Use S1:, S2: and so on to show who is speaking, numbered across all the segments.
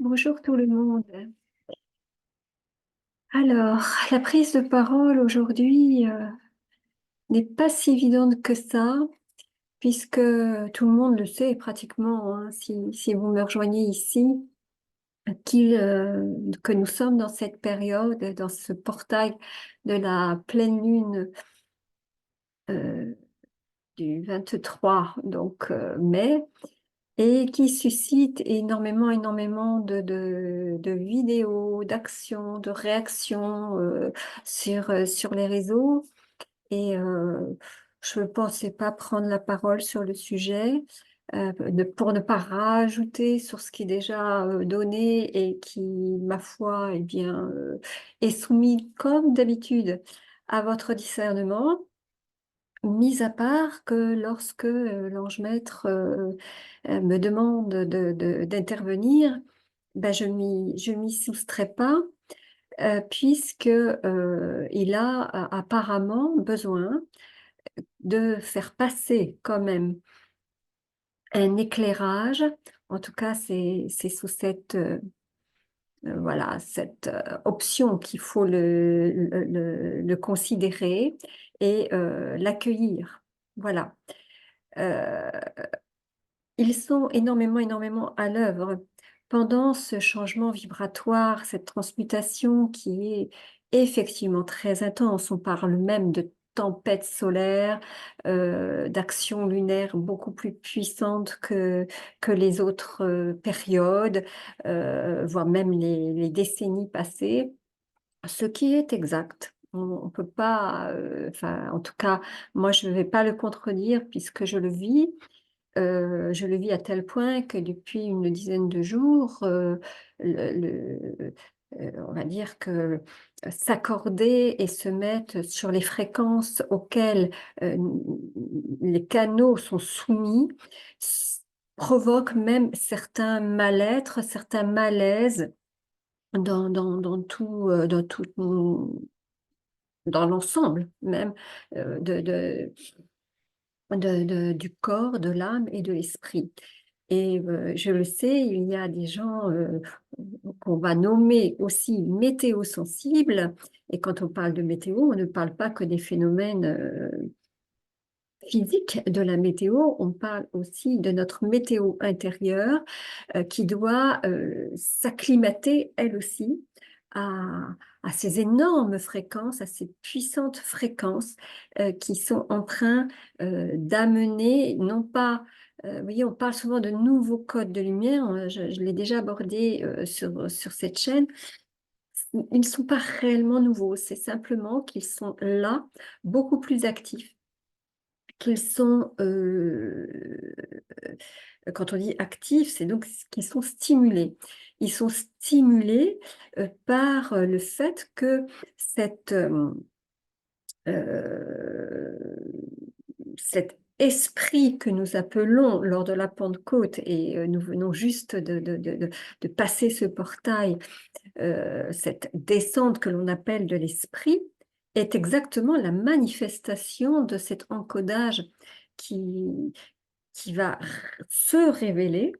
S1: Bonjour tout le monde. Alors, la prise de parole aujourd'hui n'est pas si évidente que ça, puisque tout le monde le sait pratiquement, hein, si vous me rejoignez ici, que nous sommes dans cette période, dans ce portail de la pleine lune euh, du 23 mai, et qui suscite énormément de vidéos, d'actions, de réactions sur les réseaux. Et je ne pensais pas prendre la parole sur le sujet pour ne pas rajouter sur ce qui est déjà donné et qui, ma foi, eh bien, est soumis comme d'habitude à votre discernement. Mis à part que lorsque l'ange maître me demande d'intervenir, ben je m'y soustrais pas, puisque il a apparemment besoin de faire passer quand même un éclairage. En tout cas, c'est sous cette option qu'il faut le considérer et l'accueillir. Voilà. Euh, Ils sont énormément à l'œuvre pendant ce changement vibratoire, cette transmutation qui est effectivement très intense. On parle même de tempêtes solaires, d'actions lunaires beaucoup plus puissantes que les autres périodes, voire même les décennies passées, ce qui est exact. On ne peut pas, enfin, en tout cas, moi, je ne vais pas le contredire puisque je le vis. Je le vis à tel point que depuis une dizaine de jours, le- le- on va dire que s'accorder et se mettre sur les fréquences auxquelles euh, les canaux sont soumis provoque même certains mal-être, certains malaises dans tout, dans l'ensemble même du corps, de l'âme et de l'esprit. Et je le sais, il y a des gens qu'on va nommer aussi météosensibles. Et quand on parle de météo, on ne parle pas que des phénomènes physiques de la météo, on parle aussi de notre météo intérieure qui doit s'acclimater, elle aussi, à, à ces énormes fréquences, à ces puissantes fréquences qui sont en train d'amener, non pas, vous voyez, on parle souvent de nouveaux codes de lumière, je l'ai déjà abordé sur cette chaîne. Ils ne sont pas réellement nouveaux, c'est simplement qu'ils sont là, beaucoup plus actifs, qu'ils sont, quand on dit actifs, c'est donc qu'ils sont stimulés. Ils sont stimulés par le fait que cette, euh, cet esprit que nous appelons lors de la Pentecôte, et nous venons juste de passer ce portail, cette descente que l'on appelle de l'esprit, est exactement la manifestation de cet encodage qui, qui va se révéler.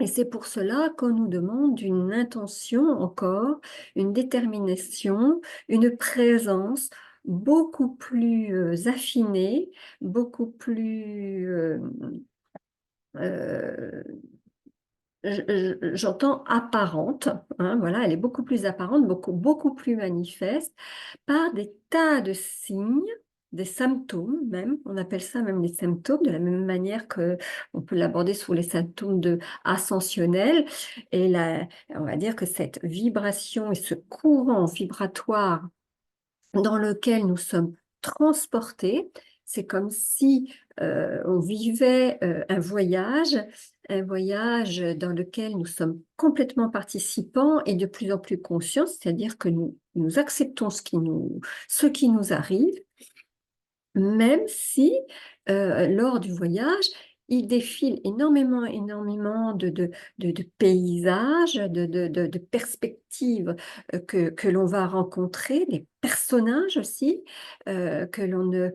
S1: Et c'est pour cela qu'on nous demande une intention encore, une détermination, une présence beaucoup plus affinée, beaucoup plus, euh, j'entends apparente, hein, voilà, elle est beaucoup plus apparente, beaucoup plus manifeste, par des tas de signes, des symptômes même, on appelle ça même les symptômes, de la même manière que on peut l'aborder sous les symptômes de ascensionnels. Et là, on va dire que cette vibration et ce courant vibratoire dans lequel nous sommes transportés. C'est comme si on vivait un voyage dans lequel nous sommes complètement participants et de plus en plus conscients, c'est-à-dire que nous acceptons ce qui nous arrive, même si lors du voyage, il défile énormément de paysages, de perspectives que l'on va rencontrer, des personnages aussi que l'on ne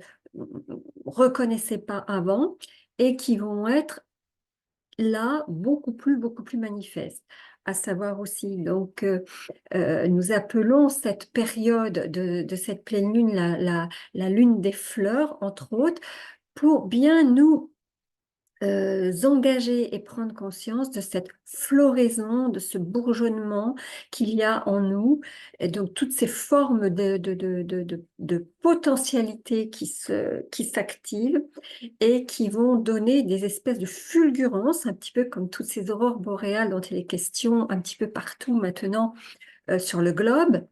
S1: reconnaissait pas avant et qui vont être là beaucoup plus manifeste. À savoir aussi, donc, nous appelons cette période de cette pleine lune la lune des fleurs, entre autres, pour bien nous engager et prendre conscience de cette floraison, de ce bourgeonnement qu'il y a en nous, et donc toutes ces formes de potentialité qui s'activent et qui vont donner des espèces de fulgurances, un petit peu comme toutes ces aurores boréales dont il est question un petit peu partout maintenant sur le globe,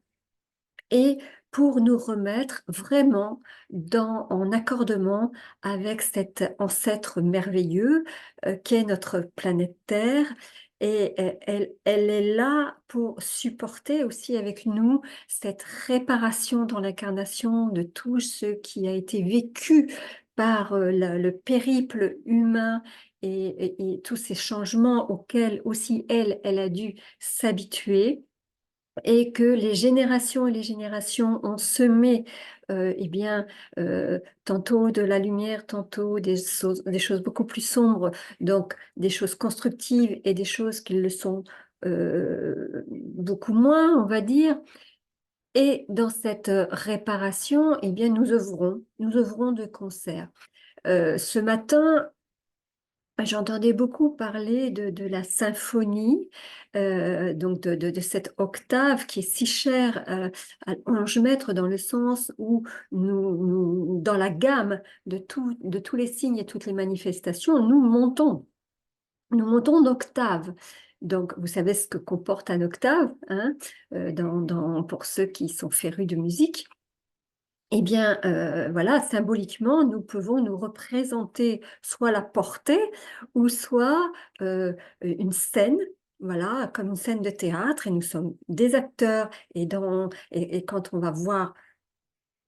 S1: et pour nous remettre vraiment en accordement avec cet ancêtre merveilleux qu'est notre planète Terre. Et elle est là pour supporter aussi avec nous cette réparation dans l'incarnation de tout ce qui a été vécu par le périple humain et tous ces changements auxquels aussi elle a dû s'habituer, et que les générations ont semé eh bien, tantôt de la lumière, tantôt des choses beaucoup plus sombres, donc des choses constructives et des choses qui le sont beaucoup moins, on va dire. Et dans cette réparation, eh bien, nous œuvrons de concert. Ce matin, j'entendais beaucoup parler de la symphonie, donc de cette octave qui est si chère à l'ange-maître, dans le sens où dans la gamme de tous les signes et toutes les manifestations, nous montons d'octave. Donc, vous savez ce que comporte un octave, hein, pour ceux qui sont férus de musique. Eh bien, voilà, symboliquement, nous pouvons nous représenter soit la portée ou soit une scène, voilà, comme une scène de théâtre, et nous sommes des acteurs. Et quand on va voir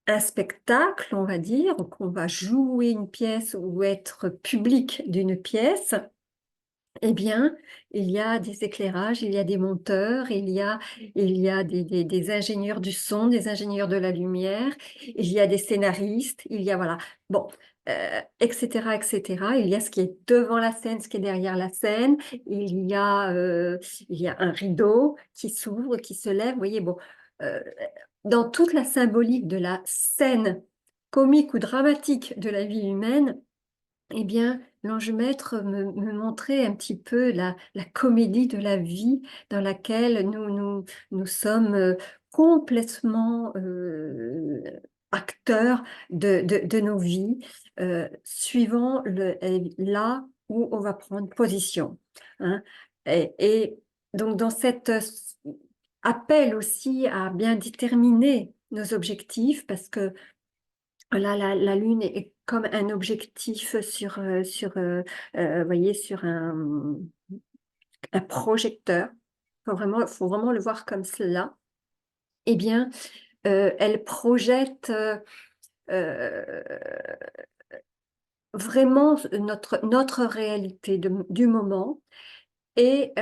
S1: un spectacle, on va dire, ou qu'on va jouer une pièce ou être public d'une pièce, eh bien, il y a des éclairages, il y a des monteurs, il y a des ingénieurs du son, des ingénieurs de la lumière, il y a des scénaristes, il y a, voilà, bon, etc., etc. Il y a ce qui est devant la scène, ce qui est derrière la scène, il y a un rideau qui s'ouvre, qui se lève, vous voyez, bon, euh, dans toute la symbolique de la scène comique ou dramatique de la vie humaine, eh bien, l'ange maître me montrait un petit peu la comédie de la vie dans laquelle nous sommes complètement acteurs de nos vies, suivant là où on va prendre position, hein. Et donc, dans cet appel aussi à bien déterminer nos objectifs, parce que là, la Lune est comme un objectif voyez, sur un projecteur. Faut vraiment le voir comme cela. Eh bien, elle projette euh, vraiment notre réalité du moment. Et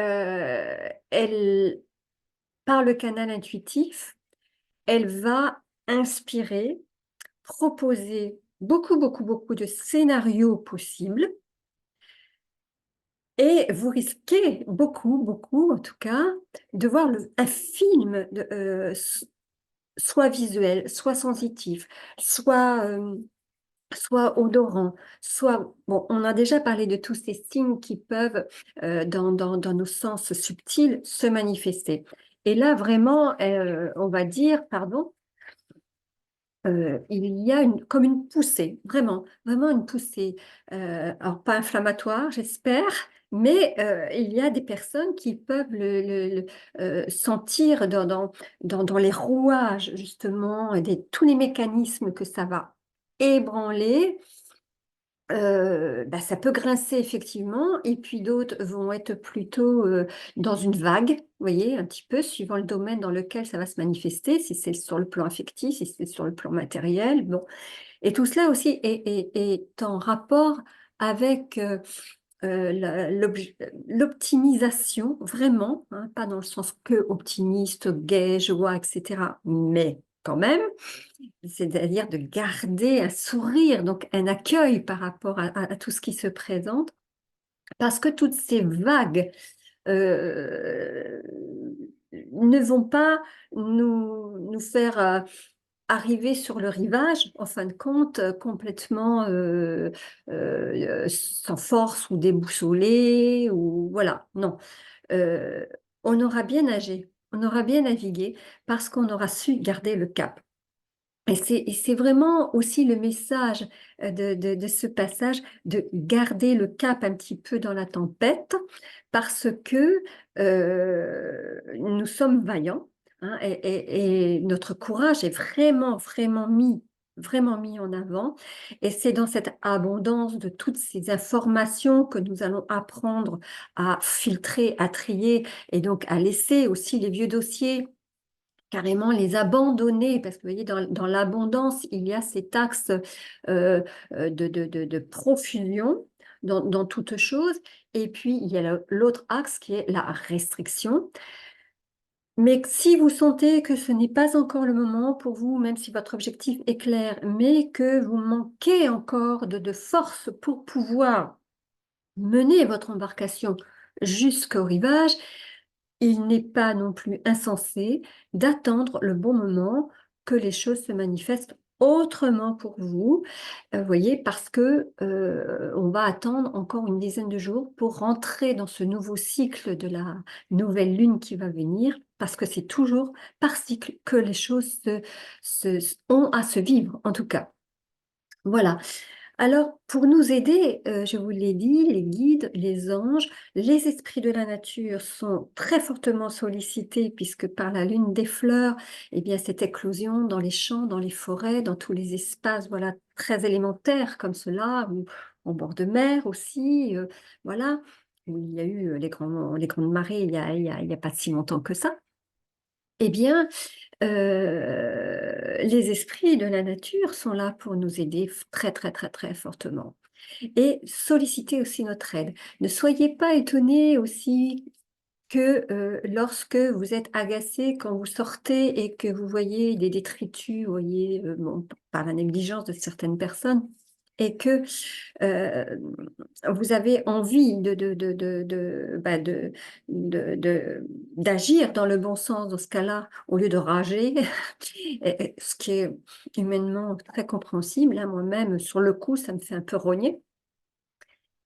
S1: par le canal intuitif, elle va inspirer, proposer beaucoup de scénarios possibles. Et vous risquez beaucoup, en tout cas, de voir un film, soit visuel, soit sensitif, soit odorant, soit... Bon, on a déjà parlé de tous ces signes qui peuvent, dans nos sens subtils, se manifester. Et là, vraiment, on va dire, pardon, il y a comme une poussée, vraiment une poussée. Alors, pas inflammatoire, j'espère, mais il y a des personnes qui peuvent sentir dans les rouages, justement, et tous les mécanismes que ça va ébranler. Bah, ça peut grincer effectivement, et puis d'autres vont être plutôt dans une vague, vous voyez, un petit peu, suivant le domaine dans lequel ça va se manifester, si c'est sur le plan affectif, si c'est sur le plan matériel, bon. Et tout cela aussi est en rapport avec l'optimisation, vraiment, hein, pas dans le sens que optimiste, gai, joie, etc., mais quand même, c'est-à-dire de garder un sourire, donc un accueil par rapport à tout ce qui se présente. parce que toutes ces vagues euh, ne vont pas nous faire arriver sur le rivage, en fin de compte, complètement sans force ou déboussolé, ou voilà, non. Euh, on aura bien nagé, on aura bien navigué parce qu'on aura su garder le cap. Et c'est vraiment aussi le message de ce passage, de garder le cap un petit peu dans la tempête, parce que nous sommes vaillants, hein, et notre courage est vraiment mis en avant. Et c'est dans cette abondance de toutes ces informations que nous allons apprendre à filtrer, à trier, et donc à laisser aussi les vieux dossiers carrément les abandonner, parce que vous voyez, dans l'abondance, il y a cet axe de profusion dans toute chose, et puis il y a l'autre axe qui est la restriction. Mais si vous sentez que ce n'est pas encore le moment pour vous, même si votre objectif est clair, mais que vous manquez encore de force pour pouvoir mener votre embarcation jusqu'au rivage, il n'est pas non plus insensé d'attendre le bon moment que les choses se manifestent autrement pour vous, voyez, parce que on va attendre encore une dizaine de jours pour rentrer dans ce nouveau cycle de la nouvelle lune qui va venir, parce que c'est toujours par cycle que les choses ont à se vivre, en tout cas. Voilà. Alors, pour nous aider, je vous l'ai dit, les guides, les anges, les esprits de la nature sont très fortement sollicités puisque par la lune des fleurs, eh bien, cette éclosion dans les champs, dans les forêts, dans tous les espaces, voilà, très élémentaires comme cela, ou en bord de mer aussi, voilà, où il y a eu les grandes marées il y a pas si longtemps que ça. Eh bien, les esprits de la nature sont là pour nous aider très, très, très, très fortement. Et solliciter aussi notre aide. Ne soyez pas étonnés aussi que lorsque vous êtes agacé quand vous sortez et que vous voyez des détritus, vous voyez, bon, par la négligence de certaines personnes, et que euh, vous avez envie d'agir dans le bon sens dans ce cas-là, au lieu de rager, ce qui est humainement très compréhensible. Hein, moi-même, sur le coup, ça me fait un peu rogner.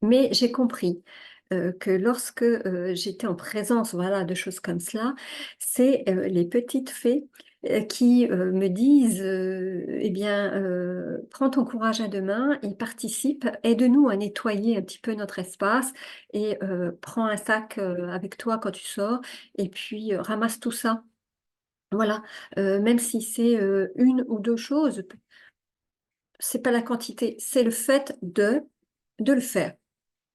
S1: Mais j'ai compris que lorsque j'étais en présence, voilà, de choses comme cela, c'est les petites fées qui me disent, eh bien, prends ton courage à deux mains, ils participent, aide-nous à nettoyer un petit peu notre espace et prends un sac avec toi quand tu sors et puis ramasse tout ça. Voilà. Même si c'est une ou deux choses, c'est pas la quantité, c'est le fait de le faire.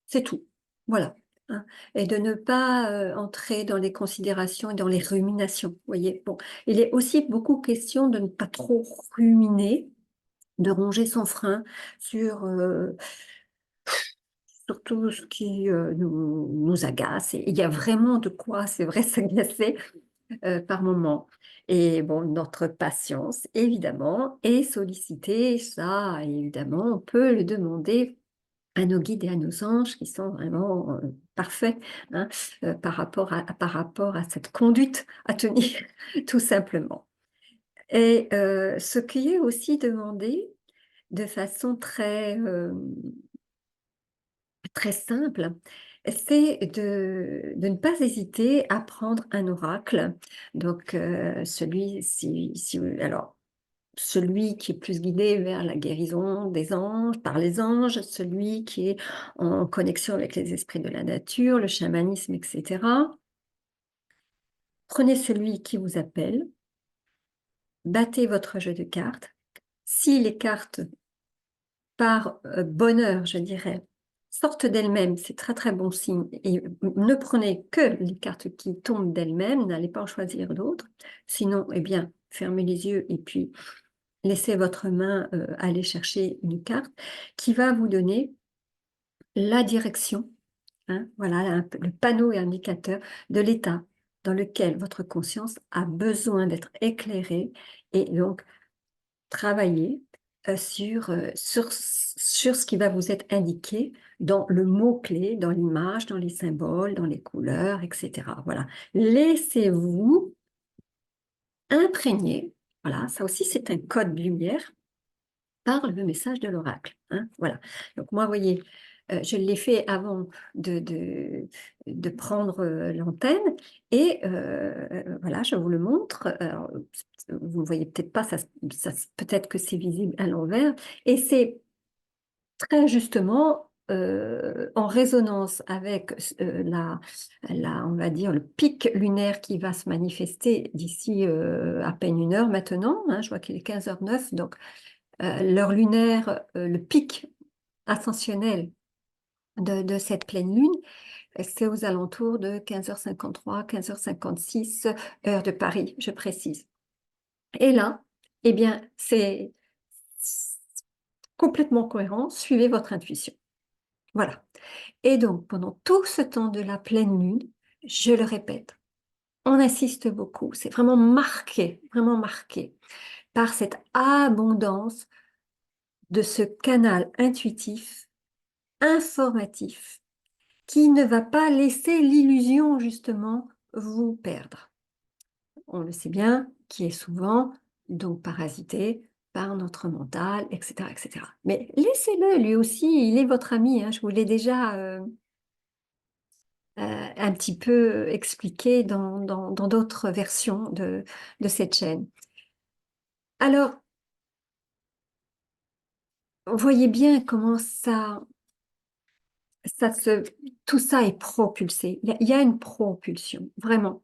S1: C'est tout. Voilà. Hein. Et de ne pas entrer dans les considérations et dans les ruminations. Vous voyez, bon, il est aussi beaucoup question de ne pas trop ruminer, de ronger son frein sur, sur tout ce qui nous agace. Et il y a vraiment de quoi, c'est vrai, s'agacer par moment. Et bon, notre patience, évidemment, est sollicitée. Ça, évidemment, on peut le demander à nos guides et à nos anges qui sont vraiment parfaits, hein, par rapport à cette conduite à tenir, tout simplement. Et ce qui est aussi demandé de façon très simple, c'est de ne pas hésiter à prendre un oracle. Donc, alors, celui qui est plus guidé vers la guérison des anges, par les anges, celui qui est en connexion avec les esprits de la nature, le chamanisme, etc. Prenez celui qui vous appelle, battez votre jeu de cartes. Si les cartes, par bonheur, je dirais, sortent d'elles-mêmes, c'est très très bon signe. Et ne prenez que les cartes qui tombent d'elles-mêmes, n'allez pas en choisir d'autres. Sinon, eh bien, fermez les yeux et puis laissez votre main aller chercher une carte qui va vous donner la direction, hein, voilà, le panneau et indicateur de l'état dans lequel votre conscience a besoin d'être éclairée et donc travailler sur ce qui va vous être indiqué dans le mot-clé, dans l'image, dans les symboles, dans les couleurs, etc. Voilà. Laissez-vous imprégner. Voilà, ça aussi, c'est un code de lumière par le message de l'oracle, hein. Voilà. Donc moi, vous voyez, je l'ai fait avant de prendre l'antenne et voilà, je vous le montre. Alors, vous ne voyez peut-être pas, peut-être que c'est visible à l'envers et c'est très justement en résonance avec on va dire, le pic lunaire qui va se manifester d'ici à peine une heure maintenant, hein. Je vois qu'il est 15h09, donc l'heure lunaire, le pic ascensionnel de cette pleine lune, c'est aux alentours de 15h53, 15h56, heure de Paris, je précise. Et là, eh bien, c'est complètement cohérent, suivez votre intuition. Voilà. Et donc, pendant tout ce temps de la pleine lune, je le répète, on insiste beaucoup, c'est vraiment marqué par cette abondance de ce canal intuitif, informatif, qui ne va pas laisser l'illusion, justement, vous perdre. On le sait bien, qui est souvent donc parasité par notre mental, etc., etc. Mais laissez-le, lui aussi, il est votre ami, hein, je vous l'ai déjà un petit peu expliqué dans d'autres versions de cette chaîne. Alors, vous voyez bien comment ça se, tout ça est propulsé. Il y a une propulsion, vraiment.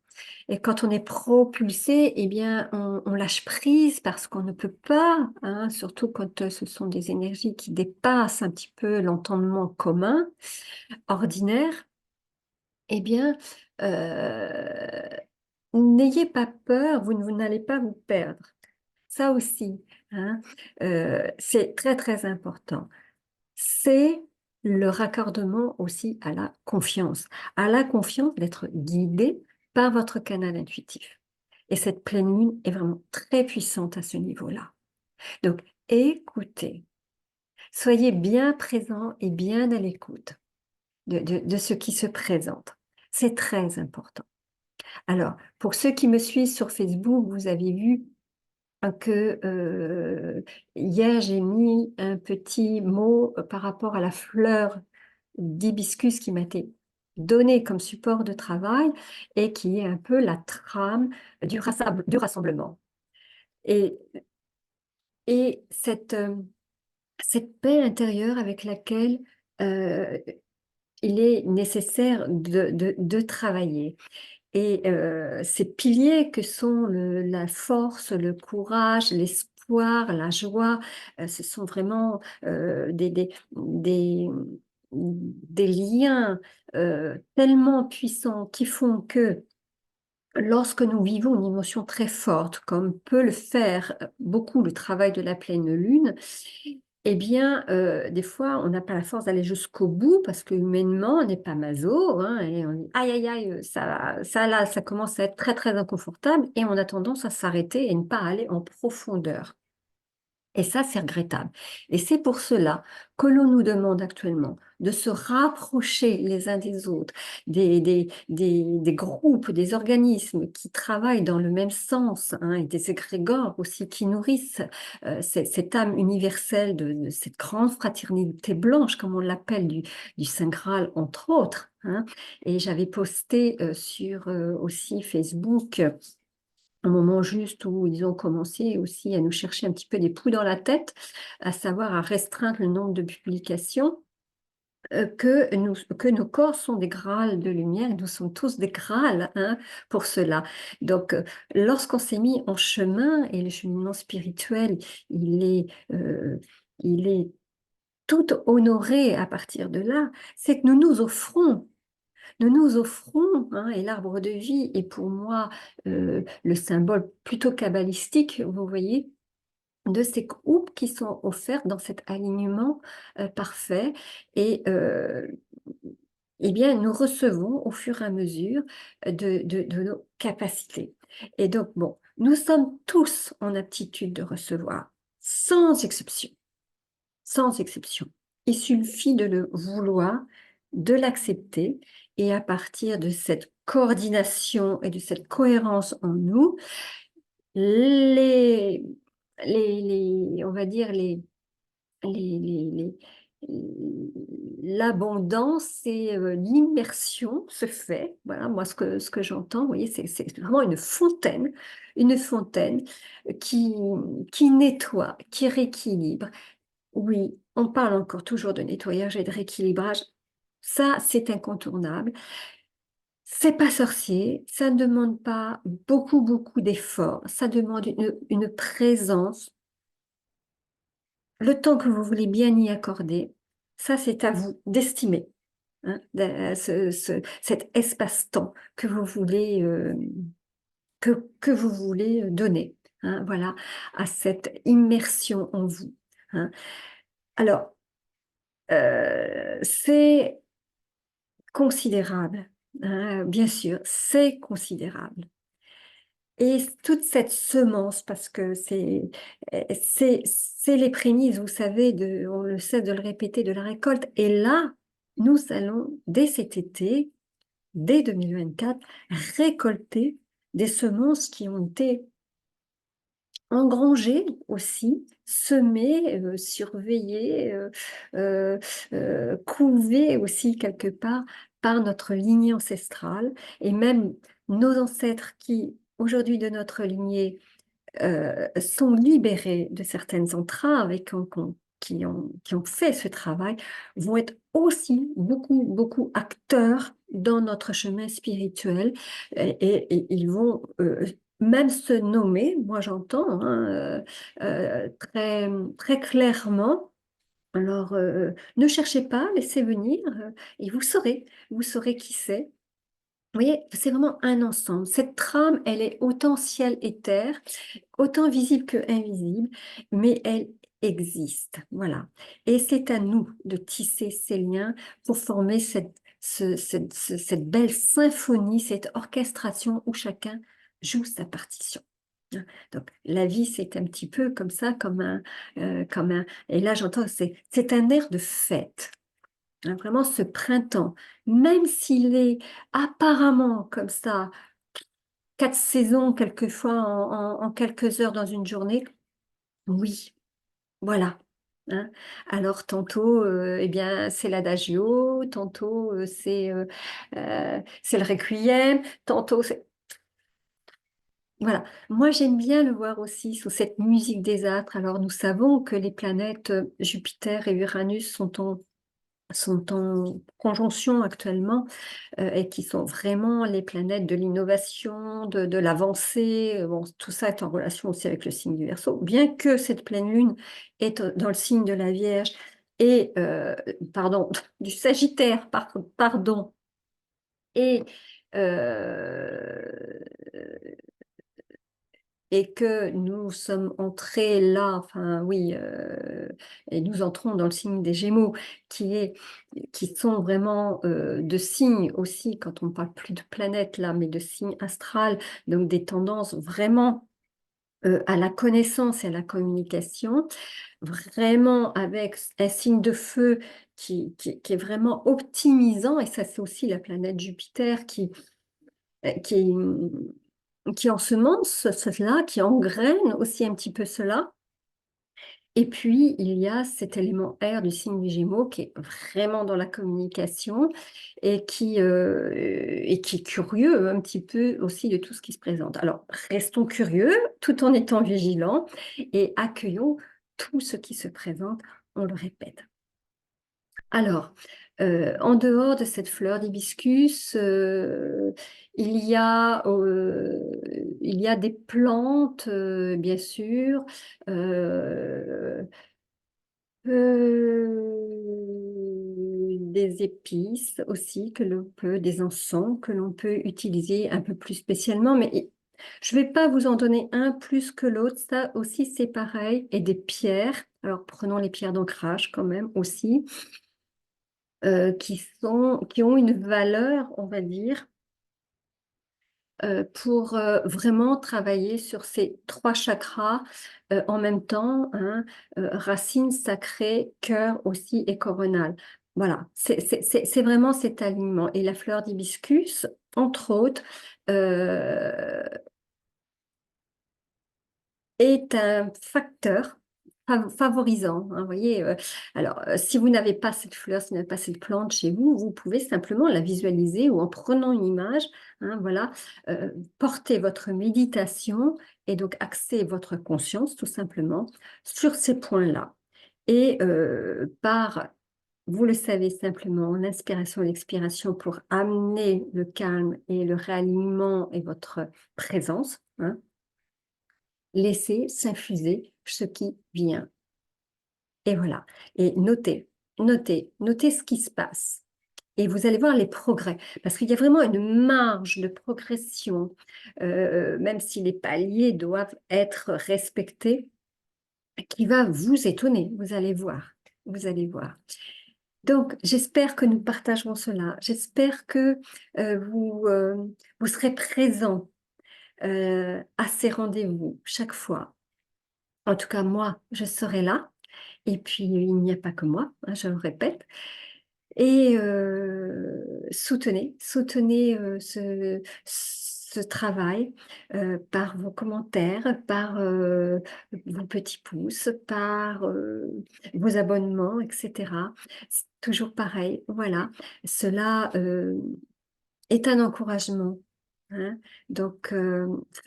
S1: Et quand on est propulsé, eh bien, on lâche prise parce qu'on ne peut pas, hein, surtout quand ce sont des énergies qui dépassent un petit peu l'entendement commun, ordinaire, eh bien, euh, n'ayez pas peur, vous n'allez pas vous perdre. Ça aussi, hein, c'est très, très important. C'est le raccordement aussi à la confiance d'être guidé par votre canal intuitif. Et cette pleine lune est vraiment très puissante à ce niveau-là. Donc, écoutez, soyez bien présent et bien à l'écoute de ce qui se présente. C'est très important. Alors, pour ceux qui me suivent sur Facebook, vous avez vu que hier, j'ai mis un petit mot par rapport à la fleur d'hibiscus qui m'a été donnée comme support de travail et qui est un peu la trame du rassemblement. Et, et cette paix intérieure avec laquelle euh, il est nécessaire de travailler. Et ces piliers que sont la force, le courage, l'espoir, la joie, ce sont vraiment des liens tellement puissants qui font que lorsque nous vivons une émotion très forte, comme peut le faire beaucoup le travail de la pleine lune, eh bien, des fois, on n'a pas la force d'aller jusqu'au bout parce que humainement, on n'est pas maso, hein, et on dit aïe, aïe, aïe, ça là, ça commence à être très, très inconfortable et on a tendance à s'arrêter et ne pas aller en profondeur. Et ça, c'est regrettable. Et c'est pour cela que l'on nous demande actuellement de se rapprocher les uns des autres, des groupes, des organismes qui travaillent dans le même sens, hein, et des égrégores aussi qui nourrissent cette âme universelle de cette grande fraternité blanche, comme on l'appelle, du Saint Graal, entre autres, hein. Et j'avais posté sur aussi Facebook un moment juste où ils ont commencé aussi à nous chercher un petit peu des poux dans la tête, à savoir à restreindre le nombre de publications, que nos corps sont des grâles de lumière, et nous sommes tous des grâles, hein, pour cela. Donc, lorsqu'on s'est mis en chemin, et le cheminement spirituel, il est, euh, il est tout honoré à partir de là, c'est que nous nous offrons, hein, et l'arbre de vie est pour moi le symbole plutôt kabbalistique, vous voyez, de ces groupes qui sont offerts dans cet alignement parfait. Et eh bien, nous recevons au fur et à mesure de nos capacités. Et donc, bon, nous sommes tous en aptitude de recevoir, sans exception. sans exception. Il suffit de le vouloir, de l'accepter, et à partir de cette coordination et de cette cohérence en nous, les, on va dire les, les- l'abondance et l'immersion se fait. Voilà, moi, ce que j'entends, vous voyez, c'est vraiment une fontaine qui, qui nettoie, qui rééquilibre. Oui, on parle encore toujours de nettoyage et de rééquilibrage. Ça, c'est incontournable. C'est pas sorcier, ça ne demande pas beaucoup d'efforts, ça demande une présence, le temps que vous voulez bien y accorder. Ça, c'est à vous d'estimer, hein, cet espace-temps que vous voulez donner, hein, voilà, à cette immersion en vous, hein. Alors, c'est considérable, hein, bien sûr, c'est considérable. Et toute cette semence, parce que c'est les prémices, vous savez, on le sait de le répéter, de la récolte. Et là, nous allons, dès cet été, dès 2024, récolter des semences qui ont été engranger aussi, semer, surveiller, couver aussi quelque part par notre lignée ancestrale et même nos ancêtres qui, aujourd'hui de notre lignée, sont libérés de certaines entraves et qui ont fait ce travail, vont être aussi beaucoup acteurs dans notre chemin spirituel et ils vont même se nommer, moi j'entends, hein, très clairement. Alors, ne cherchez pas, laissez venir et vous saurez qui c'est. Vous voyez, c'est vraiment un ensemble. Cette trame, elle est autant ciel et terre, autant visible que invisible, mais elle existe. Voilà. Et c'est à nous de tisser ces liens pour former cette belle symphonie, cette orchestration où chacun joue sa partition. Hein. Donc, la vie, c'est un petit peu comme ça, et là, j'entends, c'est un air de fête. Hein, vraiment ce printemps, même s'il est apparemment comme ça, 4 saisons quelquefois en quelques heures dans une journée, oui, voilà. Hein. Alors tantôt, eh bien, c'est l'adagio, tantôt c'est le requiem, tantôt c'est... Voilà. Moi, j'aime bien le voir aussi sous cette musique des astres. Alors, nous savons que les planètes Jupiter et Uranus sont en conjonction actuellement et qui sont vraiment les planètes de l'innovation, de l'avancée. Bon, tout ça est en relation aussi avec le signe du Verseau, bien que cette pleine lune est dans le signe de la Vierge et, pardon, du Sagittaire, pardon, et, euh, et que nous sommes entrés là, enfin oui, et nous entrons dans le signe des Gémeaux, qui sont vraiment de signes aussi, quand on parle plus de planètes là, mais de signes astrales, donc des tendances vraiment à la connaissance et à la communication, vraiment avec un signe de feu qui est vraiment optimisant, et ça c'est aussi la planète Jupiter euh, qui, qui ensemence cela, qui engraine aussi un petit peu cela. Et puis, il y a cet élément air du signe du Gémeaux qui est vraiment dans la communication et qui est curieux un petit peu aussi de tout ce qui se présente. Alors, restons curieux tout en étant vigilants et accueillons tout ce qui se présente, on le répète. Alors, en dehors de cette fleur d'hibiscus, il y a des plantes, bien sûr, euh, des épices aussi des encens que l'on peut utiliser un peu plus spécialement, mais je ne vais pas vous en donner un plus que l'autre, ça aussi c'est pareil, et des pierres. Alors prenons les pierres d'ancrage quand même aussi qui ont une valeur, on va dire, pour vraiment travailler sur ces trois chakras en même temps, hein, racine sacrée, cœur aussi et coronal. Voilà, c'est vraiment cet alignement. Et la fleur d'hibiscus, entre autres, euh, est un facteur favorisant, hein, vous voyez, alors, si vous n'avez pas cette fleur, si vous n'avez pas cette plante chez vous, vous pouvez simplement la visualiser ou en prenant une image, hein, voilà, porter votre méditation et donc axer votre conscience tout simplement sur ces points-là. Et vous le savez simplement, l'inspiration et l'expiration pour amener le calme et le réalignement et votre présence, hein, laissez s'infuser ce qui vient. Et voilà. Et notez ce qui se passe. Et vous allez voir les progrès, parce qu'il y a vraiment une marge de progression, même si les paliers doivent être respectés, qui va vous étonner. Vous allez voir. Vous allez voir. Donc, j'espère que nous partagerons cela. J'espère que vous serez présents à ces rendez-vous chaque fois. En tout cas, moi, je serai là. Et puis, il n'y a pas que moi, hein, je le répète. Et soutenez ce travail par vos commentaires, par vos petits pouces, par vos abonnements, etc. C'est toujours pareil, voilà. Cela est un encouragement, hein. Donc,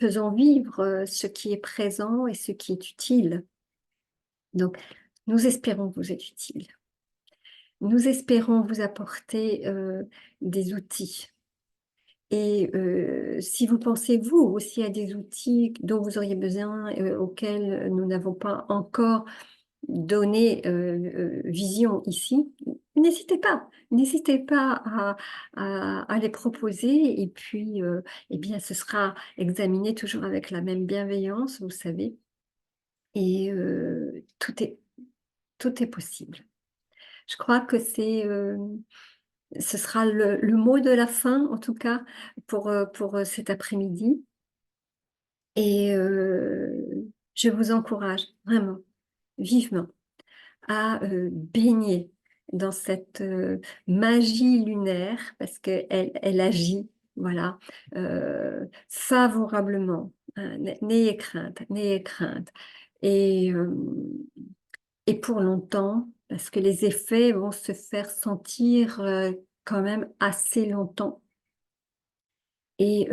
S1: faisons vivre ce qui est présent et ce qui est utile. Donc, nous espérons que vous êtes utile. Nous espérons vous apporter des outils. Et si vous pensez, vous aussi, à des outils dont vous auriez besoin, auxquels nous n'avons pas encore donné vision ici, n'hésitez pas à les proposer. Et puis, eh bien, ce sera examiné toujours avec la même bienveillance, vous savez. Et tout est possible. Je crois que ce sera le mot de la fin, en tout cas, pour cet après-midi. Et je vous encourage vraiment, vivement, à baigner dans cette magie lunaire, parce elle agit, voilà, favorablement, hein. N'ayez crainte, n'ayez crainte. Et, euh, et pour longtemps, parce que les effets vont se faire sentir quand même assez longtemps. Et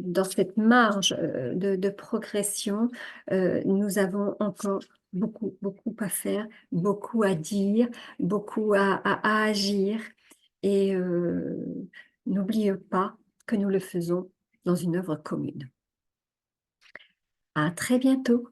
S1: dans cette marge de progression, nous avons encore beaucoup à faire, beaucoup à dire, beaucoup à agir. Et n'oubliez pas que nous le faisons dans une œuvre commune. À très bientôt.